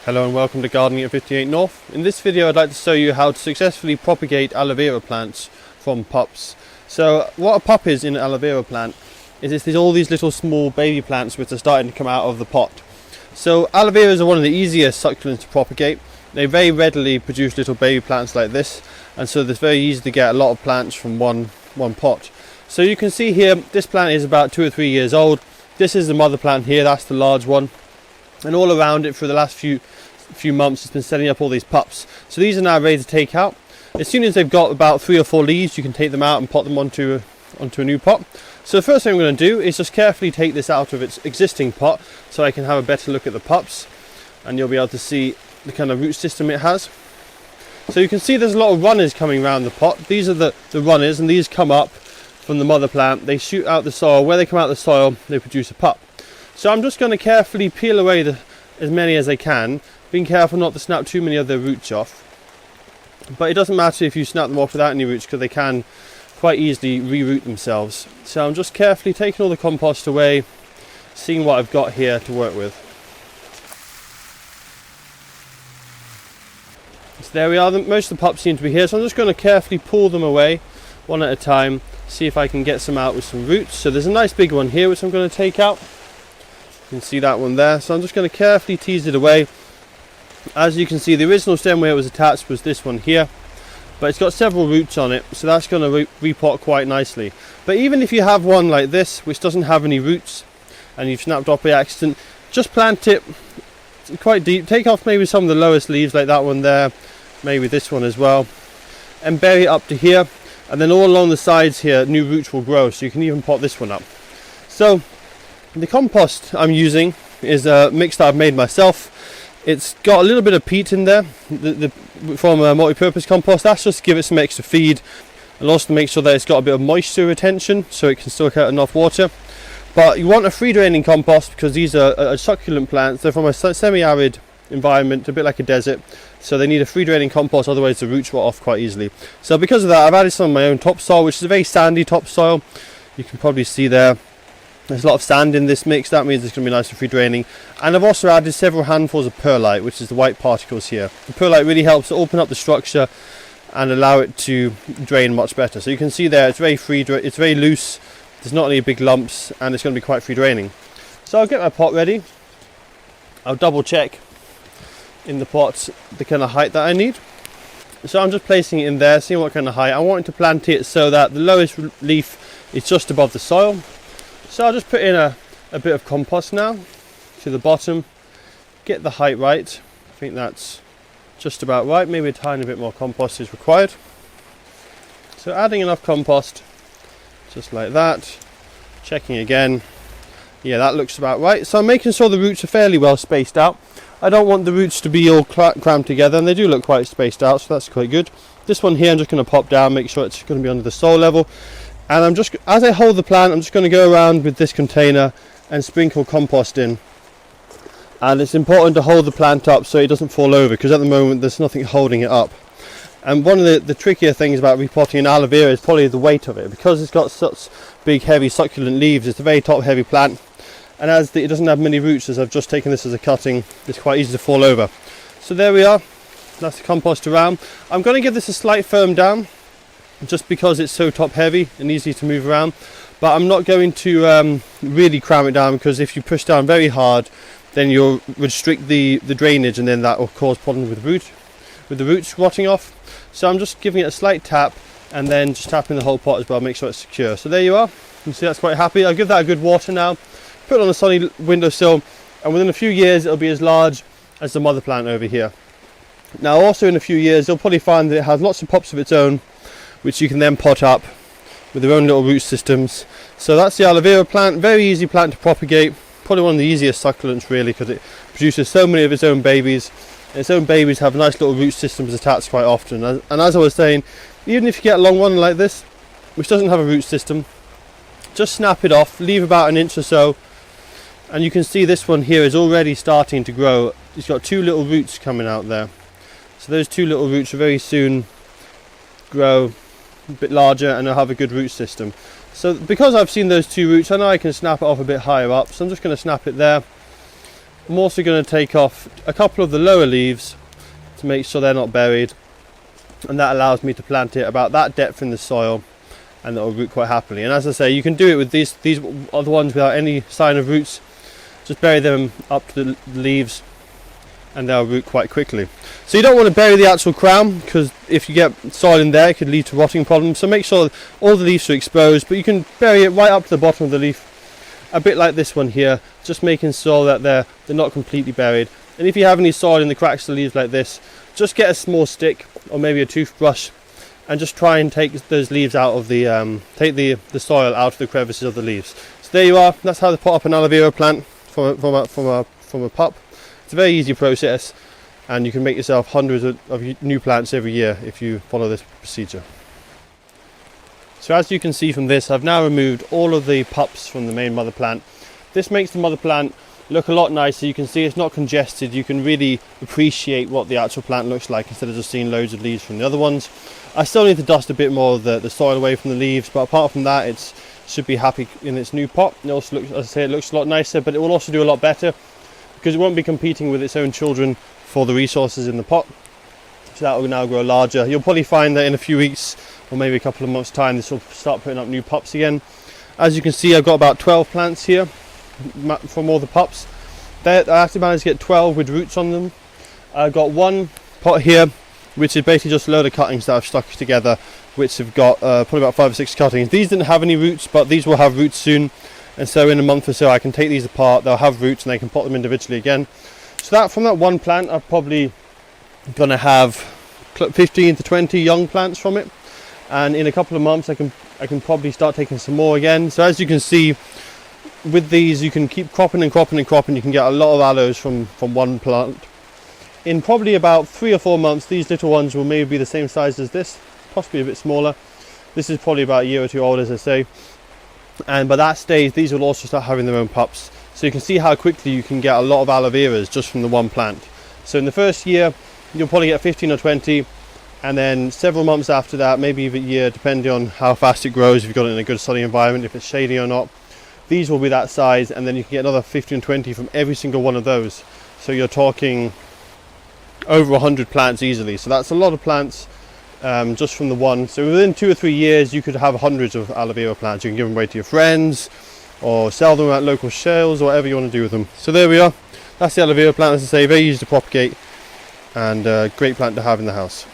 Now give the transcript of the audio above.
Hello and welcome to Gardening at 58 North. In this video I'd like to show you how to successfully propagate aloe vera plants from pups. So what a pup is in an aloe vera plant is it's all these little small baby plants which are starting to come out of the pot. So aloe veras are one of the easiest succulents to propagate. They very readily produce little baby plants like this, and so it's very easy to get a lot of plants from one pot. So you can see here this plant is about 2 or 3 years old. This is the mother plant here, that's the large one. And all around it for the last few months it's been setting up all these pups. So these are now ready to take out. As soon as they've got about 3 or 4 leaves, you can take them out and pot them onto a new pot. So the first thing I'm going to do is just carefully take this out of its existing pot so I can have a better look at the pups, and you'll be able to see the kind of root system it has. So you can see there's a lot of runners coming around the pot. These are the runners, and these come up from the mother plant. They shoot out the soil. Where they come out the soil, they produce a pup. So I'm just going to carefully peel away as many as I can, being careful not to snap too many of their roots off. But it doesn't matter if you snap them off without any roots, because they can quite easily re-root themselves. So I'm just carefully taking all the compost away, seeing what I've got here to work with. So there we are, most of the pups seem to be here, so I'm just going to carefully pull them away one at a time, see if I can get some out with some roots. So there's a nice big one here which I'm going to take out. You can see that one there, so I'm just going to carefully tease it away. As you can see, the original stem where it was attached was this one here, but it's got several roots on it, so that's going to repot quite nicely. But even if you have one like this which doesn't have any roots and you've snapped off by accident, just plant it quite deep, take off maybe some of the lowest leaves like that one there, maybe this one as well, and bury it up to here, and then all along the sides here new roots will grow, so you can even pot this one up. So the compost I'm using is a mix that I've made myself. It's got a little bit of peat in there from a multi-purpose compost. That's just to give it some extra feed, and also to make sure that it's got a bit of moisture retention so it can soak out enough water. But you want a free draining compost because these are succulent plants. They're from a semi-arid environment, a bit like a desert, so they need a free draining compost, otherwise the roots rot off quite easily. So because of that, I've added some of my own topsoil, which is a very sandy topsoil. You can probably see there's a lot of sand in this mix. That means it's going to be nice and free draining. And I've also added several handfuls of perlite, which is the white particles here. The perlite really helps to open up the structure and allow it to drain much better. So you can see there it's very it's very loose, there's not any big lumps, and it's going to be quite free draining. So I'll get my pot ready. I'll double check in the pot the kind of height that I need. So I'm just placing it in there, seeing what kind of height. I want to plant it so that the lowest leaf is just above the soil. So I'll just put in a bit of compost now to the bottom, get the height right. I think that's just about right, maybe a tiny bit more compost is required. So adding enough compost, just like that, checking again, yeah, that looks about right. So I'm making sure the roots are fairly well spaced out. I don't want the roots to be all crammed together, and they do look quite spaced out, so that's quite good. This one here I'm just going to pop down, make sure it's going to be under the soil level. And I'm just, as I hold the plant, I'm just going to go around with this container and sprinkle compost in. And it's important to hold the plant up so it doesn't fall over, because at the moment there's nothing holding it up. And one of the trickier things about repotting an aloe vera is probably the weight of it. Because it's got such big heavy succulent leaves, it's a very top heavy plant. And as it doesn't have many roots, as I've just taken this as a cutting, it's quite easy to fall over. So there we are, that's the compost around. I'm going to give this a slight firm down, just because it's so top heavy and easy to move around, but I'm not going to really cram it down, because if you push down very hard then you'll restrict the drainage, and then that will cause problems with the roots rotting off. So I'm just giving it a slight tap and then just tapping the whole pot as well, make sure it's secure. So there you are, you can see that's quite happy. I'll give that a good water now, put it on a sunny windowsill, and within a few years it'll be as large as the mother plant over here. Now also in a few years you'll probably find that it has lots of pups of its own, which you can then pot up with their own little root systems. So that's the aloe vera plant, very easy plant to propagate, probably one of the easiest succulents really, because it produces so many of its own babies, and its own babies have nice little root systems attached quite often. And as I was saying, even if you get a long one like this, which doesn't have a root system, just snap it off, leave about an inch or so, and you can see this one here is already starting to grow. It's got 2 little roots coming out there. So those 2 little roots will very soon grow a bit larger, and they'll have a good root system. So because I've seen those 2 roots, I know I can snap it off a bit higher up, so I'm just going to snap it there, I'm also going to take off a couple of the lower leaves to make sure they're not buried, and that allows me to plant it about that depth in the soil, and that will root quite happily. And as I say, you can do it with these other ones without any sign of roots. Just bury them up to the leaves and they'll root quite quickly. So you don't want to bury the actual crown, because if you get soil in there it could lead to rotting problems. So make sure all the leaves are exposed, but you can bury it right up to the bottom of the leaf, a bit like this one here, just making sure that they're not completely buried. And if you have any soil in the cracks of the leaves like this, just get a small stick or maybe a toothbrush and just try and take those leaves out of the take the soil out of the crevices of the leaves. So there you are. That's how to pot up an aloe vera plant from a pup. It's a very easy process, and you can make yourself hundreds of new plants every year if you follow this procedure. So as you can see from this, I've now removed all of the pups from the main mother plant. This makes the mother plant look a lot nicer. You can see it's not congested. You can really appreciate what the actual plant looks like instead of just seeing loads of leaves from the other ones. I still need to dust a bit more of the soil away from the leaves, but apart from that, it should be happy in its new pot. It also looks, as I say, it looks a lot nicer, but it will also do a lot better because it won't be competing with its own children for the resources in the pot. So that will now grow larger. You'll probably find that in a few weeks or maybe a couple of months' time, this will start putting up new pups again. As you can see, I've got about 12 plants here from all the pups. I actually managed to get 12 with roots on them. I've got one pot here, which is basically just a load of cuttings that I've stuck together, which have got probably about 5 or 6 cuttings. These didn't have any roots, but these will have roots soon. And so in a month or so, I can take these apart. They'll have roots, and I can pot them individually again. So that from that one plant, I'm probably going to have 15 to 20 young plants from it. And in a couple of months, I can probably start taking some more again. So as you can see, with these you can keep cropping and cropping and cropping. You can get a lot of aloes from one plant. In probably about 3 or 4 months, these little ones will maybe be the same size as this, possibly a bit smaller. This is probably about a year or two old, as I say. And by that stage, these will also start having their own pups. So you can see how quickly you can get a lot of aloe veras just from the one plant. So in the first year, you'll probably get 15 or 20. And then several months after that, maybe even a year, depending on how fast it grows, if you've got it in a good sunny environment, if it's shady or not. These will be that size, and then you can get another 15 or 20 from every single one of those. So you're talking over 100 plants easily. So that's a lot of plants just from the one. So within 2 or 3 years, you could have hundreds of aloe vera plants. You can give them away to your friends or sell them at local sales or whatever you want to do with them. So there we are. That's the aloe vera plant. As I say, very easy to propagate and a great plant to have in the house.